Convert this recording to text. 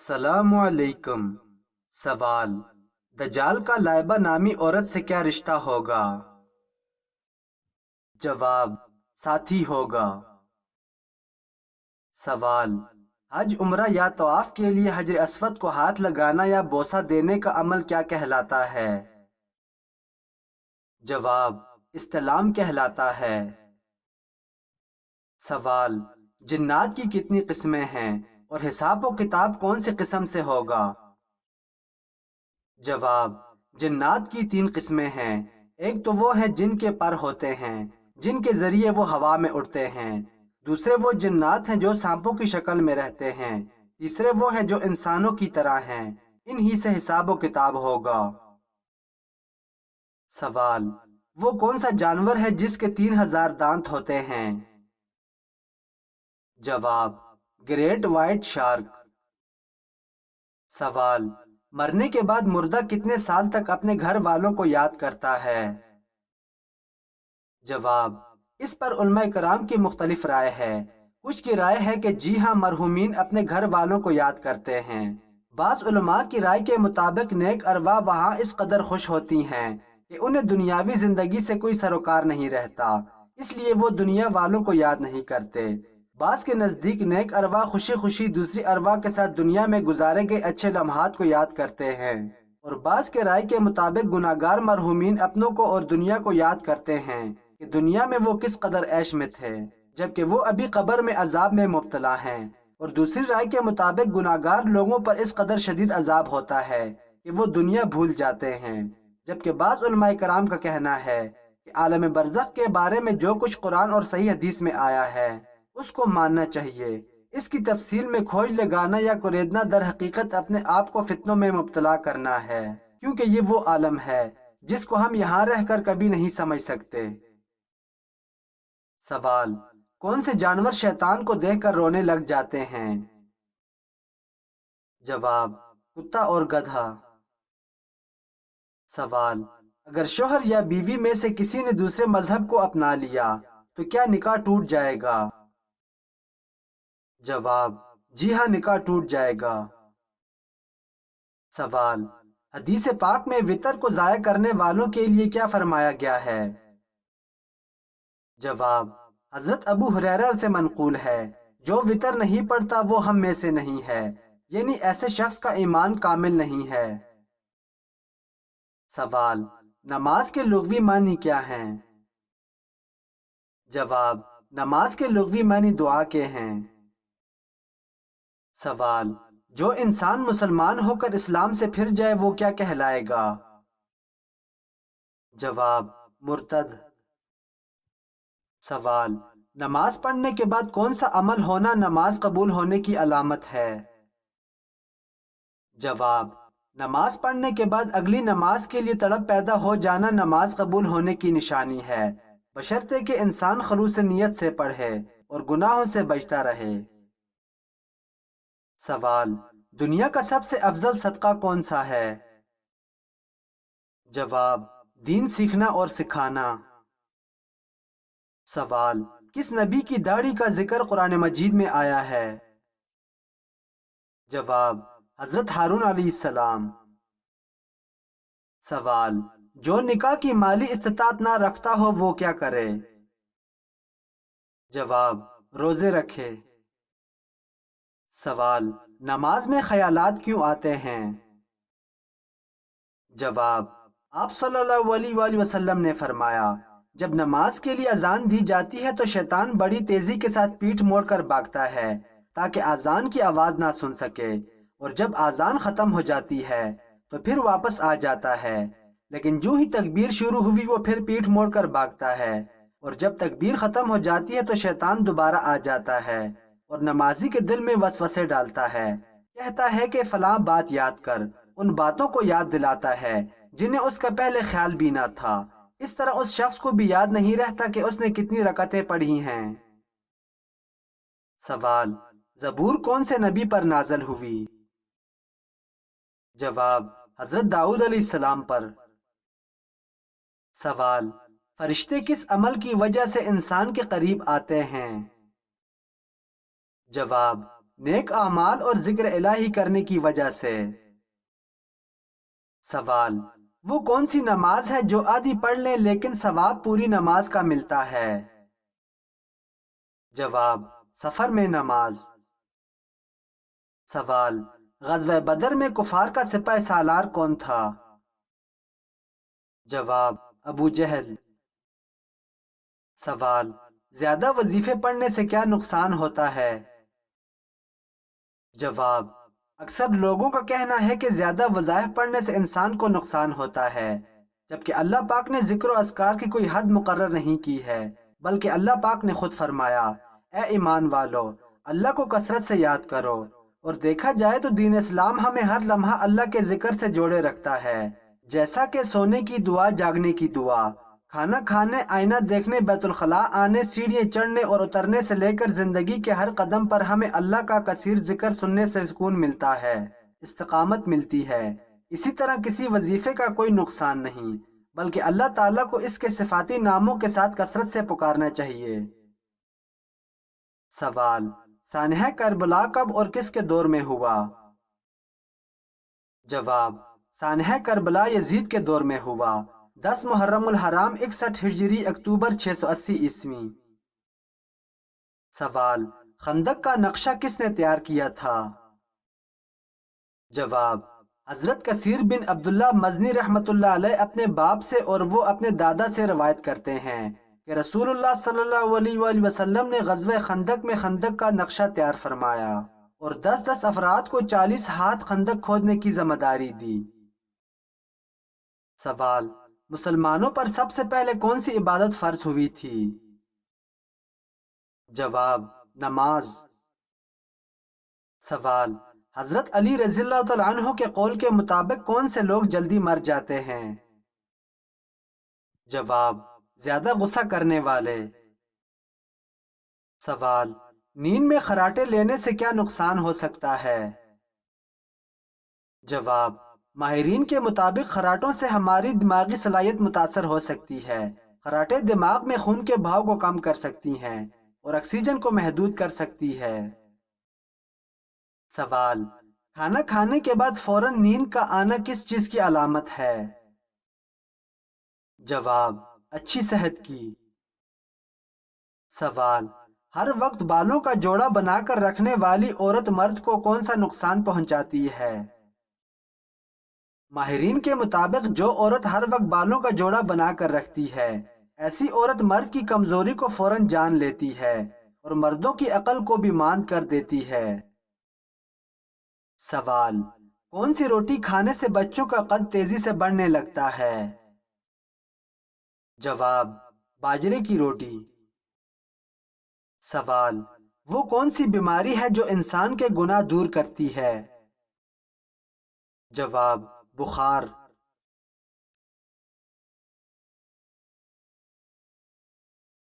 السلام علیکم۔ سوال: دجال کا لائبہ نامی عورت سے کیا رشتہ ہوگا؟ جواب: ساتھی ہوگا۔ سوال: حج، عمرہ یا طواف کے لیے حجر اسود کو ہاتھ لگانا یا بوسہ دینے کا عمل کیا کہلاتا ہے؟ جواب: استلام کہلاتا ہے۔ سوال: جنات کی کتنی قسمیں ہیں اور حساب و کتاب کون سی قسم سے ہوگا؟ جواب: جنات کی 3 قسمیں ہیں۔ ایک تو وہ ہیں جن کے پر ہوتے ہیں، جن کے ذریعے وہ ہوا میں اڑتے ہیں۔ دوسرے وہ جنات ہیں جو سانپوں کی شکل میں رہتے ہیں۔ تیسرے وہ ہیں جو انسانوں کی طرح ہیں، انہی سے حساب و کتاب ہوگا۔ سوال: وہ کون سا جانور ہے جس کے 3000 دانت ہوتے ہیں؟ جواب: گریٹ وائٹ شارک۔ سوال: مرنے کے بعد مردہ کتنے سال تک اپنے گھر والوں کو یاد کرتا ہے؟ جواب: اس پر علماء کرام کی مختلف رائے ہے۔ کچھ کی رائے ہے کہ جی ہاں، مرحومین اپنے گھر والوں کو یاد کرتے ہیں۔ بعض علماء کی رائے کے مطابق نیک ارواح وہاں اس قدر خوش ہوتی ہیں کہ انہیں دنیاوی زندگی سے کوئی سروکار نہیں رہتا، اس لیے وہ دنیا والوں کو یاد نہیں کرتے۔ بعض کے نزدیک نیک ارواح خوشی خوشی دوسری ارواح کے ساتھ دنیا میں گزارے گئے اچھے لمحات کو یاد کرتے ہیں، اور بعض کے رائے کے مطابق گناہگار مرحومین اپنوں کو اور دنیا کو یاد کرتے ہیں کہ دنیا میں وہ کس قدر عیش میں تھے، جبکہ وہ ابھی قبر میں عذاب میں مبتلا ہیں۔ اور دوسری رائے کے مطابق گناہگار لوگوں پر اس قدر شدید عذاب ہوتا ہے کہ وہ دنیا بھول جاتے ہیں، جبکہ بعض علماء کرام کا کہنا ہے کہ عالم برزخ کے بارے میں جو کچھ قرآن اور صحیح حدیث میں آیا ہے اس کو ماننا چاہیے۔ اس کی تفصیل میں کھوج لگانا یا کریدنا در حقیقت اپنے آپ کو فتنوں میں مبتلا کرنا ہے، کیونکہ یہ وہ عالم ہے جس کو ہم یہاں رہ کر کبھی نہیں سمجھ سکتے۔ سوال: کون سے جانور شیطان کو دیکھ کر رونے لگ جاتے ہیں؟ جواب: کتا اور گدھا۔ سوال: اگر شوہر یا بیوی میں سے کسی نے دوسرے مذہب کو اپنا لیا تو کیا نکاح ٹوٹ جائے گا؟ جواب: جی ہاں، نکاح ٹوٹ جائے گا۔ سوال: حدیث پاک میں وتر کو ضائع کرنے والوں کے لیے کیا فرمایا گیا ہے؟ جواب: حضرت ابو ہریرہ سے منقول ہے، جو وتر نہیں پڑھتا وہ ہم میں سے نہیں ہے، یعنی ایسے شخص کا ایمان کامل نہیں ہے۔ سوال: نماز کے لغوی معنی کیا ہیں؟ جواب: نماز کے لغوی معنی دعا کے ہیں۔ سوال: جو انسان مسلمان ہو کر اسلام سے پھر جائے وہ کیا کہلائے گا؟ جواب: مرتد۔ سوال: نماز پڑھنے کے بعد کون سا عمل ہونا نماز قبول ہونے کی علامت ہے؟ جواب: نماز پڑھنے کے بعد اگلی نماز کے لیے تڑپ پیدا ہو جانا نماز قبول ہونے کی نشانی ہے، بشرطے کہ انسان خلوص نیت سے پڑھے اور گناہوں سے بچتا رہے۔ سوال: دنیا کا سب سے افضل صدقہ کون سا ہے؟ جواب: دین سیکھنا اور سکھانا۔ سوال: کس نبی کی داڑھی کا ذکر قرآن مجید میں آیا ہے؟ جواب: حضرت ہارون علیہ السلام۔ سوال: جو نکاح کی مالی استطاعت نہ رکھتا ہو وہ کیا کرے؟ جواب: روزے رکھے۔ سوال: نماز میں خیالات کیوں آتے ہیں؟ جواب: آپ صلی اللہ علیہ وآلہ وسلم نے فرمایا، جب نماز کے لیے اذان دی جاتی ہے تو شیطان بڑی تیزی کے ساتھ پیٹھ موڑ کر بھاگتا ہے تاکہ اذان کی آواز نہ سن سکے، اور جب اذان ختم ہو جاتی ہے تو پھر واپس آ جاتا ہے، لیکن جو ہی تکبیر شروع ہوئی وہ پھر پیٹھ موڑ کر بھاگتا ہے، اور جب تکبیر ختم ہو جاتی ہے تو شیطان دوبارہ آ جاتا ہے اور نمازی کے دل میں وسوسے ڈالتا ہے، کہتا ہے کہ فلاں بات یاد کر، ان باتوں کو یاد دلاتا ہے جنہیں اس کا پہلے خیال بھی نہ تھا۔ اس طرح اس شخص کو بھی یاد نہیں رہتا کہ اس نے کتنی رکعتیں پڑھی ہیں۔ سوال: زبور کون سے نبی پر نازل ہوئی؟ جواب: حضرت داؤد علیہ السلام پر۔ سوال: فرشتے کس عمل کی وجہ سے انسان کے قریب آتے ہیں؟ جواب: نیک اعمال اور ذکر الہی کرنے کی وجہ سے۔ سوال، وہ کون سی نماز ہے جو آدھی پڑھ لیں لیکن ثواب پوری نماز کا ملتا ہے؟ جواب، سفر میں نماز۔ سوال، غزوہ بدر میں کفار کا سپہ سالار کون تھا؟ جواب، ابو جہل۔ سوال، زیادہ وظیفے پڑھنے سے کیا نقصان ہوتا ہے؟ جواب، اکثر لوگوں کا کہنا ہے کہ زیادہ وظائف پڑھنے سے انسان کو نقصان ہوتا ہے، جبکہ اللہ پاک نے ذکر و اذکار کی کوئی حد مقرر نہیں کی ہے، بلکہ اللہ پاک نے خود فرمایا، اے ایمان والو، اللہ کو کثرت سے یاد کرو۔ اور دیکھا جائے تو دین اسلام ہمیں ہر لمحہ اللہ کے ذکر سے جوڑے رکھتا ہے، جیسا کہ سونے کی دعا، جاگنے کی دعا، کھانا کھانے، آئینہ دیکھنے، بیت الخلاء آنے، سیڑھیاں چڑھنے اور اترنے سے لے کر زندگی کے ہر قدم پر ہمیں اللہ کا کثیر ذکر سننے سے سکون ملتا ہے، استقامت ملتی ہے۔ اسی طرح کسی وظیفے کا کوئی نقصان نہیں، بلکہ اللہ تعالیٰ کو اس کے صفاتی ناموں کے ساتھ کثرت سے پکارنا چاہیے۔ سوال، سانحہ کربلا کب اور کس کے دور میں ہوا؟ جواب، سانحہ کربلا یزید کے دور میں ہوا، 10 محرم الحرام 61 ہجری، اکتوبر 680 عیسوی۔ سوال، خندق کا نقشہ کس نے تیار کیا تھا؟ جواب، حضرت کثیر بن عبداللہ مزنی رحمۃ اللہ علیہ اپنے باپ سے اور وہ اپنے دادا سے روایت کرتے ہیں کہ رسول اللہ صلی اللہ علیہ وآلہ وسلم نے غزوہ خندق میں خندق کا نقشہ تیار فرمایا اور 10 افراد کو 40 ہاتھ خندق کھودنے کی ذمہ داری دی۔ سوال، مسلمانوں پر سب سے پہلے کون سی عبادت فرض ہوئی تھی؟ جواب، نماز۔ سوال، حضرت علی رضی اللہ تعالیٰ عنہ کے قول کے مطابق کون سے لوگ جلدی مر جاتے ہیں؟ جواب، زیادہ غصہ کرنے والے۔ سوال، نیند میں خراٹے لینے سے کیا نقصان ہو سکتا ہے؟ جواب، ماہرین کے مطابق خراٹوں سے ہماری دماغی صلاحیت متاثر ہو سکتی ہے۔ خراٹے دماغ میں خون کے بہاؤ کو کم کر سکتی ہیں اور آکسیجن کو محدود کر سکتی ہے۔ سوال، کھانا کھانے کے بعد فوراً نیند کا آنا کس چیز کی علامت ہے؟ جواب، اچھی صحت کی۔ سوال، ہر وقت بالوں کا جوڑا بنا کر رکھنے والی عورت مرد کو کون سا نقصان پہنچاتی ہے؟ ماہرین کے مطابق جو عورت ہر وقت بالوں کا جوڑا بنا کر رکھتی ہے، ایسی عورت مرد کی کمزوری کو فوراً جان لیتی ہے اور مردوں کی عقل کو بھی ماند کر دیتی ہے۔ سوال، کون سی روٹی کھانے سے بچوں کا قد تیزی سے بڑھنے لگتا ہے؟ جواب، باجرے کی روٹی۔ سوال، وہ کون سی بیماری ہے جو انسان کے گناہ دور کرتی ہے؟ جواب، بخار۔